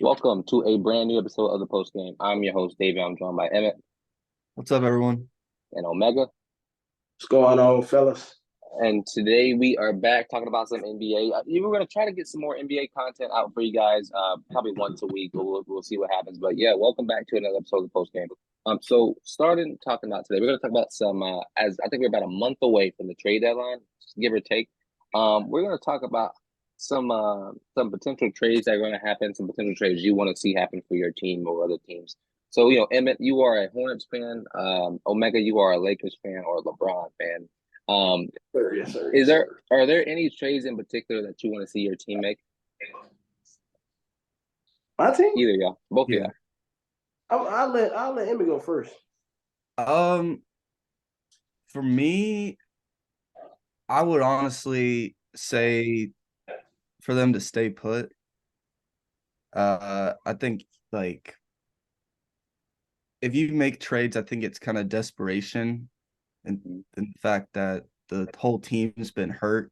Welcome to a brand new episode of the Post Game. I'm your host, Davion. I'm joined by Emmett What's up, everyone? and Omega. What's going on, fellas? And today we are back talking about some NBA. We're going to try to get some more NBA content out for you guys, probably once a week. We'll see what happens. But yeah, welcome back to another episode of the Post Game. So starting talking about today, we're going to talk about some. As I think we're about a month away from the trade deadline, give or take. We're going to talk about some potential trades that are going to happen, some potential trades you want to see happen for your team or other teams. So Emmett, you are a Hornets fan. Omega, you are a Lakers fan or a LeBron fan. Yes, sir. Are there any trades in particular that you want to see your team make? My team? Either y'all, both of Yeah. y'all. I'll let Emmett go first. For me, I would honestly say for them to stay put. I think if you make trades, I think it's kind of desperation and the fact that the whole team's been hurt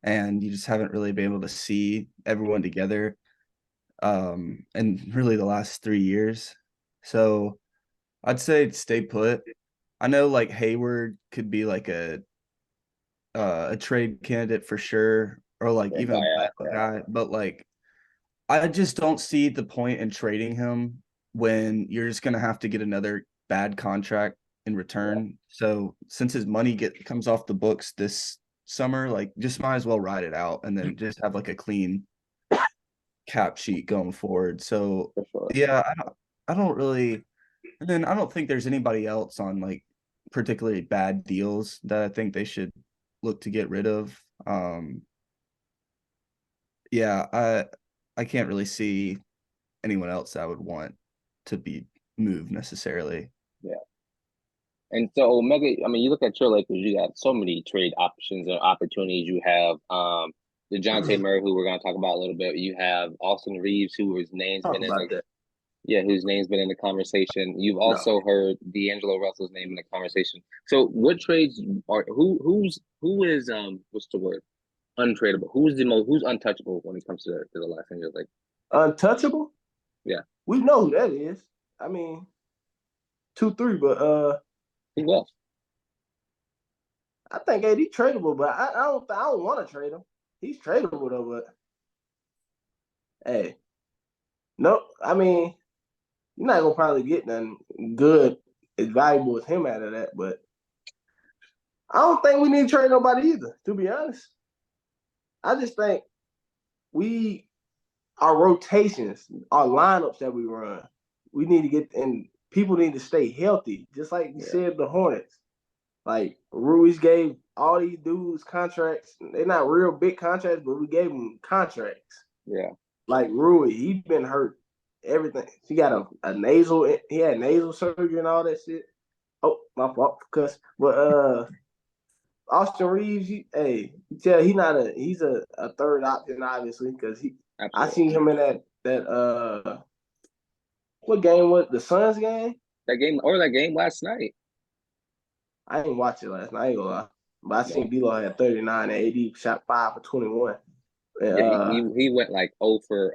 and you just haven't really been able to see everyone together in really the last 3 years. So I'd say stay put. I know like Hayward could be like a trade candidate for sure, or like even a backup guy, but like I just don't see the point in trading him when you're just gonna have to get another bad contract in return. So since his money comes off the books this summer, like just might as well ride it out and then just have like a clean cap sheet going forward. So For sure. yeah, I don't really, and then I don't think there's anybody else on like particularly bad deals that I think they should look to get rid of. Yeah, I can't really see anyone else I would want to be moved necessarily. Yeah. And so Omega, I mean, you look at your Lakers, you got so many trade options and opportunities. You have DeJounte Murray, who we're going to talk about a little bit. You have Austin Reeves, whose name's Talk been in about the that. whose name's been in the conversation. You've No. also heard D'Angelo Russell's name in the conversation. So what trades are who is what's the word? Untradeable. Who's untouchable when it comes to the Los Angeles Lakers? Untouchable? Yeah. We know who that is. I mean, 2-3, but Who else? I think AD tradable, but I don't want to trade him. He's tradable though, but hey, no, I mean, you're not gonna probably get nothing good as valuable as him out of that, but I don't think we need to trade nobody either, to be honest. I just think our rotations, our lineups that we run, we need to get, and people need to stay healthy. Just like you said, the Hornets. Like Ruiz gave all these dudes contracts. They're not real big contracts, but we gave them contracts. Yeah. Like Rui, he's been hurt. Everything. He got a nasal. He had nasal surgery and all that shit. Oh, my fault, cuss. But Austin Reeves, you tell he's a third option, obviously, because I seen him in that what game was the Suns game? That game last night. I didn't watch it last night, I ain't gonna lie. But I seen D-Lo had 39 and AD shot 5 for 21. He went like 0 for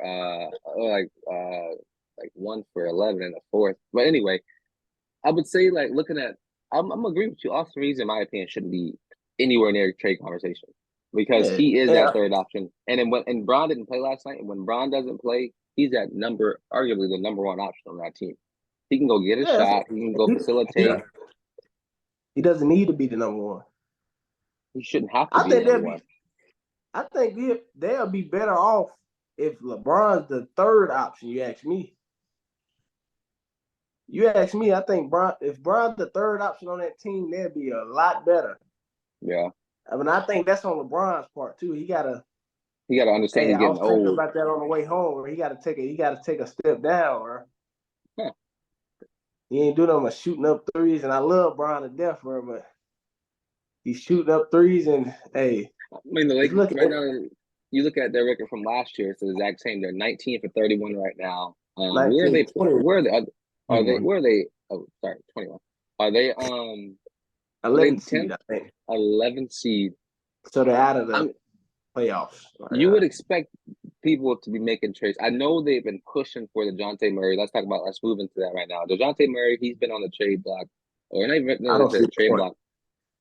like 1 for 11 in the fourth. But anyway, I would say like looking at I'm agree with you. Austin Reeves, in my opinion, shouldn't be anywhere near trade conversation because he is that third option. And then when Bron didn't play last night, and when Bron doesn't play, he's arguably the number one option on that team. He can go get a shot. He can go facilitate. He doesn't need to be the number one. He shouldn't have to be the number one. I think they'll be better off if LeBron's the third option. You ask me. I think if Bron's the third option on that team, they'll be a lot better. Yeah. I mean, I think that's on LeBron's part too. He gotta understand he's getting old. I was thinking about that on the way home, where he gotta take a step down, or he ain't doing no much shooting up threes. And I love Bron to death, bro, but he's shooting up threes, and hey. I mean, the Lakers right now, you look at their record from last year, it's the exact same. They're 19 for 31 right now. Where are they? 21. Are they 11th seed, I think. 11th seed. So they're out of the playoffs. You would expect people to be making trades. I know they've been pushing for the DeJounte Murray. Let's move into that right now. DeJounte Murray, he's been on the trade block, or not even I don't see the the trade point. block,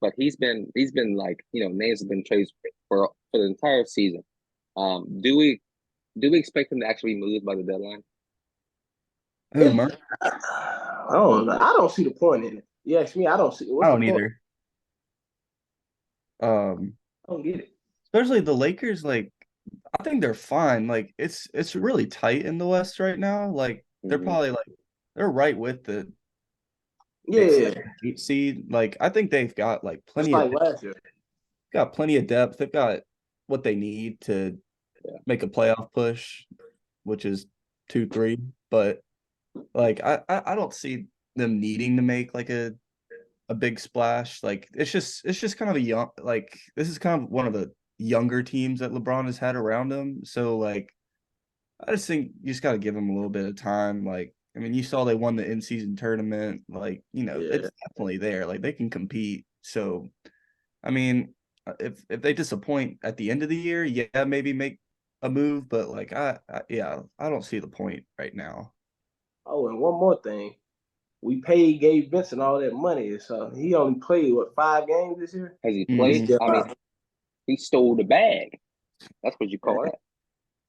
but he's been like, names have been traded for the entire season. Do we expect him to actually be moved by the deadline? Who, Murray? I don't know. I don't see the point in it. You ask me, I don't see. What's I the don't point? either. I don't get it. Especially the Lakers, like I think they're fine. Like it's really tight in the West right now. Like they're probably like they're right with the Yeah, 8 seed. Like I think they've got like just plenty of like last year. depth. They've got what they need to make a playoff push, which is 2-3. But like I don't see them needing to make like a big splash. Like it's just kind of a young, like this is kind of one of the younger teams that LeBron has had around him. So like I just think you just got to give them a little bit of time. Like I mean, you saw they won the in-season tournament. Like Yeah. it's definitely there. Like they can compete. So I mean, if they disappoint at the end of the year, yeah, maybe make a move. But like I don't see the point right now. Oh, and one more thing. We paid Gabe Vincent all that money, so he only played 5 games this year. Has he Mhm. played? I mean, he stole the bag. That's what you call that.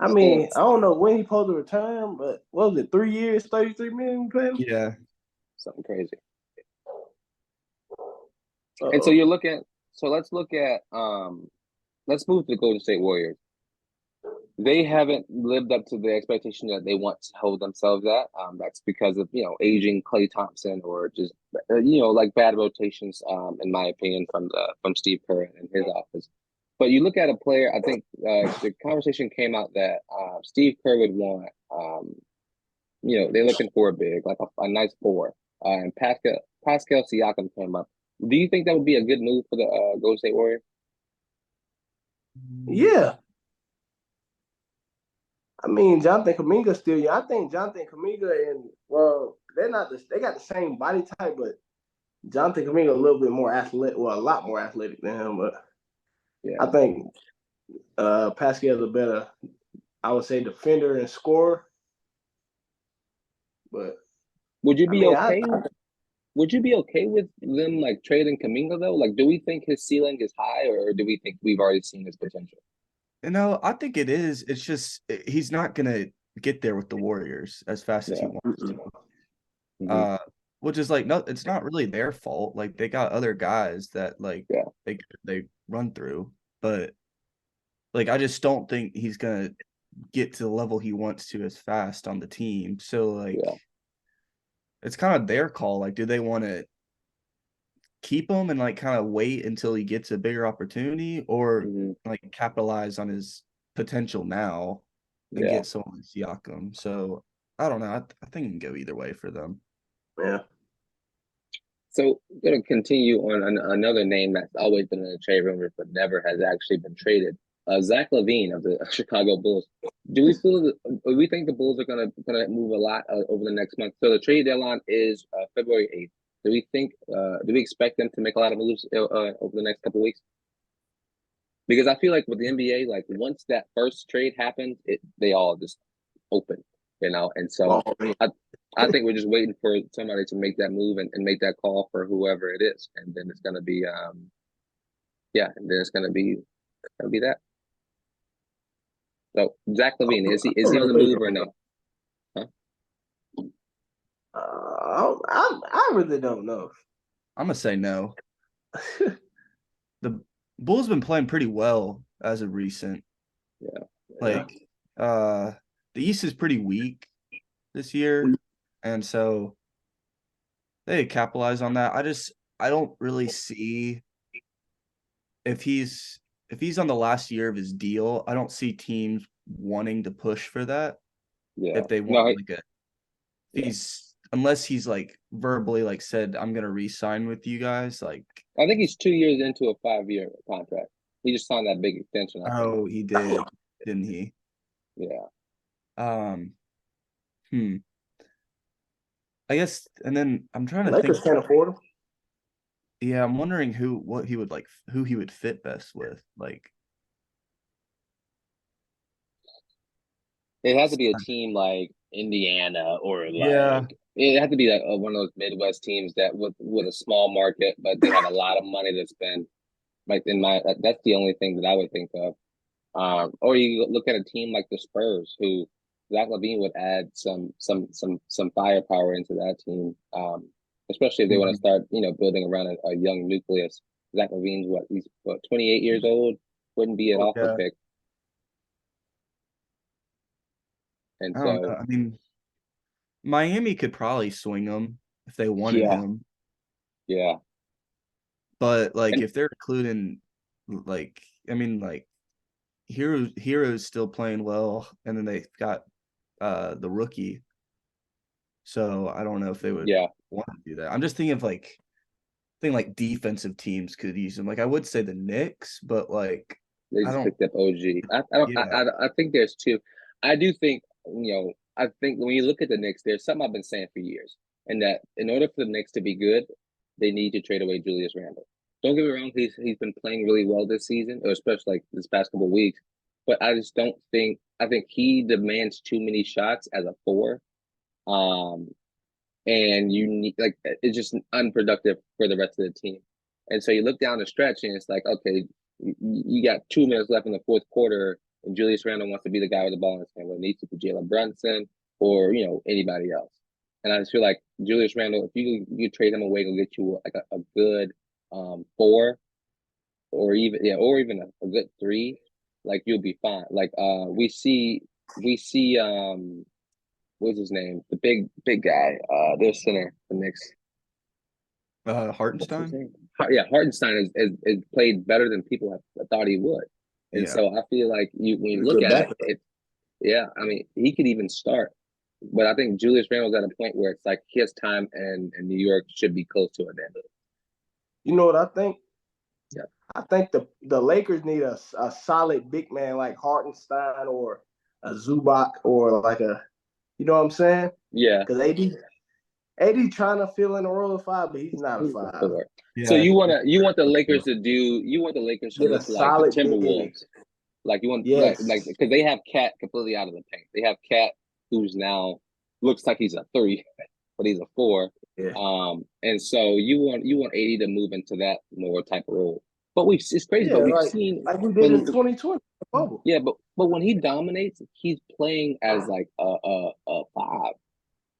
I mean, I don't know when he supposed to return, but what was it, 3 years, 33 million playing? Yeah. Something crazy. And so let's look at let's move to the Golden State Warriors. They haven't lived up to the expectation that they want to hold themselves at. That's because of aging Klay Thompson, or just like bad rotations. In my opinion, from Steve Kerr and his office. But you look at a player. I think the conversation came out that Steve Kerr would want. They're looking for a big, like a nice four. And Pascal Siakam came up. Do you think that would be a good move for the Golden State Warriors? Yeah. I mean, Jonathan Kuminga still young. I think Jonathan Kuminga they got the same body type, but Jonathan Kuminga a little bit more athletic, a lot more athletic than him. But I think Pascal's a better, I would say, defender and scorer. But would you be okay? Would you be okay with them like trading Kuminga though? Like, do we think his ceiling is high, or do we think we've already seen his potential? I think it is. It's just he's not gonna get there with the Warriors as fast as he wants to. Which is like no, it's not really their fault. Like they got other guys that like they run through, but like I just don't think he's gonna get to the level he wants to as fast on the team. So like it's kind of their call. Like, do they want to keep him and like kind of wait until he gets a bigger opportunity, or like capitalize on his potential now and get someone like Siakam? So I don't know. I think it can go either way for them. Yeah. So I'm going to continue on another name that's always been in the trade rumors but never has actually been traded. Zach LaVine of the Chicago Bulls. Do we think the Bulls are gonna move a lot over the next month? So the trade deadline is February 8th. Do we expect them to make a lot of moves over the next couple of weeks? Because I feel like with the NBA, like once that first trade happens, they all just open, and so I think we're just waiting for somebody to make that move and make that call for whoever it is, and then it's gonna be and then it's gonna be that. So Zach LaVine, is he on the move or no? Huh? I really don't know. I'm gonna say no. The Bulls been playing pretty well as of recent. Like the East is pretty weak this year, and so they capitalize on that. I don't really see if he's on the last year of his deal. I don't see teams wanting to push for that. If they want unless he's like verbally like said, I'm gonna re-sign with you guys. Like I think he's 2 years into a 5-year contract. He just signed that big extension. Oh, he did, didn't he? Yeah. I guess, and then I'm trying to Lakers think. Can't afford him. Yeah, I'm wondering who he would fit best with. Like, It has to be a team like Indiana or Yeah, like it has to be like one of those Midwest teams that with a small market, but they have a lot of money to spend. Like that's the only thing that I would think of. Or you look at a team like the Spurs, who Zach LaVine would add some firepower into that team. Especially if they want to mhm. start, building around a young nucleus. Zach LaVine's he's 28 years old, wouldn't be an awful Yeah, pick. And I don't know. so, I mean, Miami could probably swing him if they wanted Yeah. him, yeah, but like and if they're including, like, I mean, like Hero's still playing well, and then they've got the rookie. So I don't know if they would yeah, want to do that. I'm just thinking of like defensive teams could use him. Like I would say the Knicks, but like they I just don't. picked up OG. I don't. Yeah, I think there's two. I do think I think when you look at the Knicks, there's something I've been saying for years, and that in order for the Knicks to be good, they need to trade away Julius Randle. Don't get me wrong; he's been playing really well this season, or especially like this past couple of weeks. But I just don't think. I think he demands too many shots as a four. Um, and you need like it's just unproductive for the rest of the team. And so you look down the stretch and it's like, okay, you got 2 minutes left in the fourth quarter, and Julius Randle wants to be the guy with the ball in his hand. Well, it needs to be Jalen Brunson or anybody else. And I just feel like Julius Randle, if you trade him away, he'll get you like a good four or even a good three, like you'll be fine. Like we see what's his name? The big guy. Their center, the Knicks. What's his Hartenstein. name? Yeah, Hartenstein is played better than people have thought he would, and Yeah, so I feel like when you He's a look good at it, backup. yeah, I mean he could even start, but I think Julius Randle's at a point where it's like his time and New York should be close to an end. You know what I think? Yeah, I think the Lakers need a solid big man like Hartenstein or a Zubac or like a, you know what I'm saying? yeah, Because AD trying to fill in a role of five, but he's not a he's a five. four. So yeah. you want the Lakers to Get a look like the solid big. Timberwolves. Like you want like Yes. because they have Cat completely out of the paint. They have Cat who's now looks like he's a three, but he's a four. Yeah. And so you want AD to move into that more type of role. But it's crazy, Yeah, but we've like seen like we did in when 2020 bubble. yeah, but when he dominates, he's playing as like a five.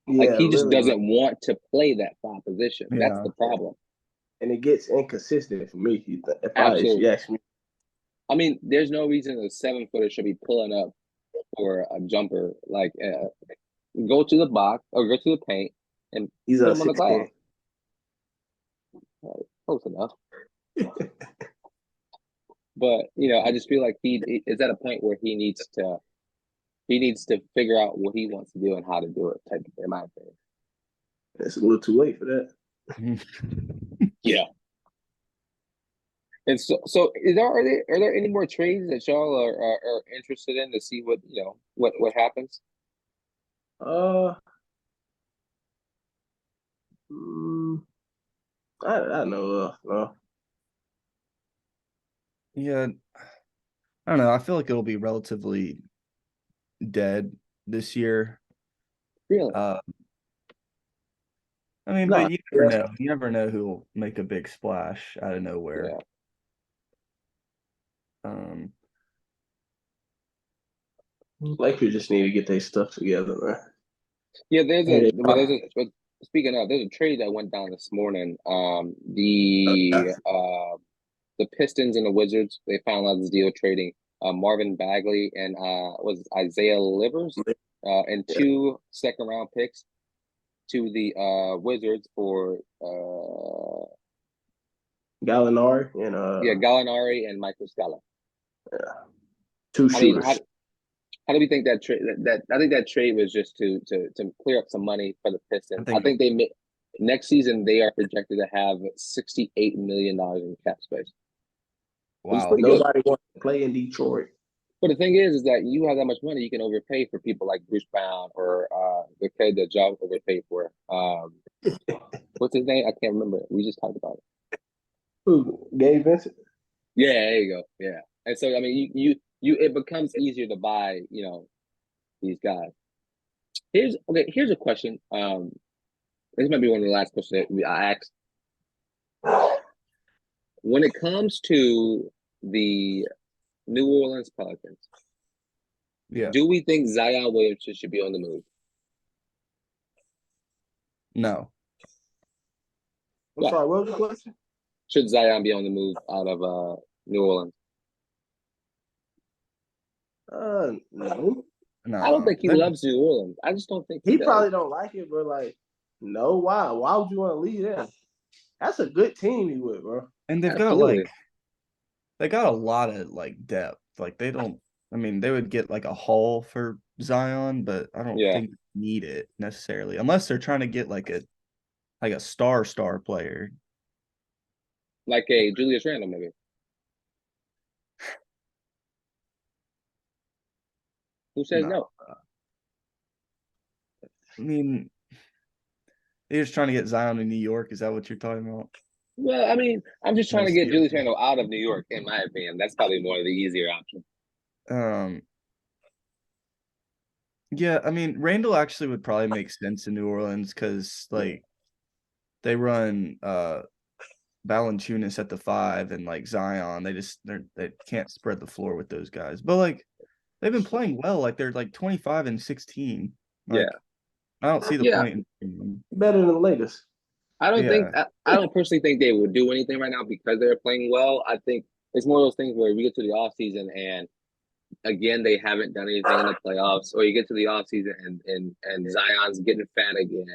Like Yeah, he just literally. doesn't want to play that five position. That's Yeah. the problem. And it gets inconsistent for me. If you Absolutely. ask me. I mean, there's no reason a 7 footer should be pulling up for a jumper. Like go to the box or go to the paint and He's put a him on the glass. 16. Close enough. But I just feel like he is at a point where he needs to figure out what he wants to do and how to do it. Type in my opinion. It's a little too late for that. Yeah. And so are there any more trades that y'all are interested in to see what happens? Uh, mm, I know. Yeah, I don't know. I feel like it'll be relatively dead this year. Really? I mean, No. but you never know. You never know who'll make a big splash out of nowhere. Yeah. Um, Lakers just need to get their stuff together, man. Yeah, Hey, but speaking of, there's a trade that went down this morning. The Pistons and the Wizards, they finalized this deal trading Marvin Bagley and was Isaiah Livers and yeah, 2 second-round picks to the Wizards for Gallinari and Gallinari and Michael Scala. two I mean, how shooters. how do we think that trade that I think that trade was just to clear up some money for the I Pistons. I think think they next season they are projected to have $68 million in cap space, which is wow. pretty good. Nobody wants to play in Detroit. But the thing is that you have that much money, you can overpay for people like Bruce Brown or the kid that Joe overpaid for. What's his name? I can't remember. We just talked about it. Who? Gabe Vincent? Yeah, there you go. Yeah, and so I mean, you it becomes easier to buy, these guys. Here's a question. This might be one of the last questions that I asked. When it comes to the New Orleans Pelicans, do we think Zion Williamson should be on the move? No. I'm sorry, what was the question? Should Zion be on the move out of New Orleans? No. I don't think he loves New Orleans. I just don't think he probably don't like it, but like, no, why? Why would you want to leave them? That's a good team he with, bro. And they've got they got a lot of like depth. Like they don't. I mean, they would get like a haul for Zion, but I don't think they need it necessarily, unless they're trying to get like a star player, like a Julius Randle, maybe. Who says no? I mean, they're just trying to get Zion in New York. Is that what you're talking about? Well, I mean, I'm just trying to get Julius Randle out of New York, in my opinion. That's probably more of the easier option. Yeah, I mean, Randall actually would probably make sense in New Orleans because like they run Valanciunas at the 5 and like Zion. They can't spread the floor with those guys. But like they've been playing well. Like they're like 25 and 16. Like, I don't see the point in them. Better than the Lakers. I don't personally think they would do anything right now because they're playing well. I think it's more of those things where we get to the offseason and again they haven't done anything in the playoffs, or you get to the offseason and Zion's getting fat again,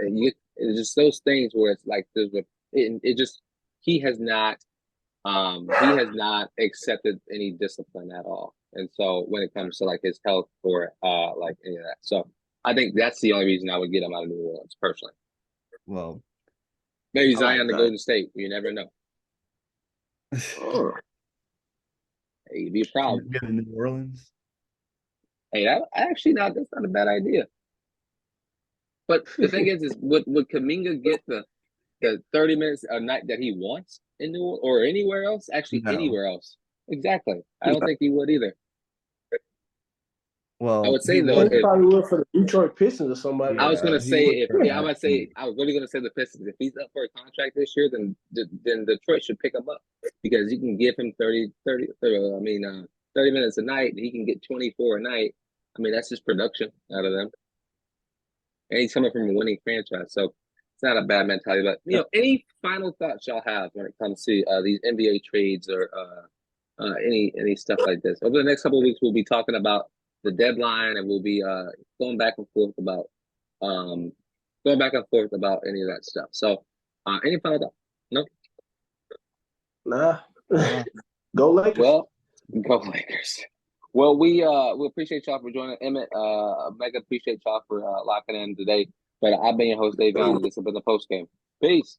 and it's just those things where it's like he has not accepted any discipline at all. And so when it comes to like his health or like any of that. So I think that's the only reason I would get him out of New Orleans personally. Well, maybe Zion to Golden State. You never know. Oh. Hey, it'd be a problem. Get in New Orleans. Hey, that's not a bad idea. But the thing is would Kuminga get the 30 minutes a night that he wants in New Orleans or anywhere else? Actually, anywhere else. Exactly. I don't think he would either. Well, I would say though, he probably would for the Detroit Pistons or somebody. I was going to say I was really going to say the Pistons. If he's up for a contract this year, then Detroit should pick him up because you can give him 30 minutes a night. He can get 24 a night. I mean, that's just production out of them, and he's coming from a winning franchise, so it's not a bad mentality. But any final thoughts y'all have when it comes to these NBA trades or any stuff like this? Over the next couple of weeks, we'll be talking about the deadline, and we'll be going back and forth about any of that stuff. So, any final thoughts? No. Nah. Go Lakers. Well, go Lakers. Well, we appreciate y'all for joining, Emmett. Mega appreciate y'all for locking in today. But I've been your host, Davion, and this has been the post game. Peace.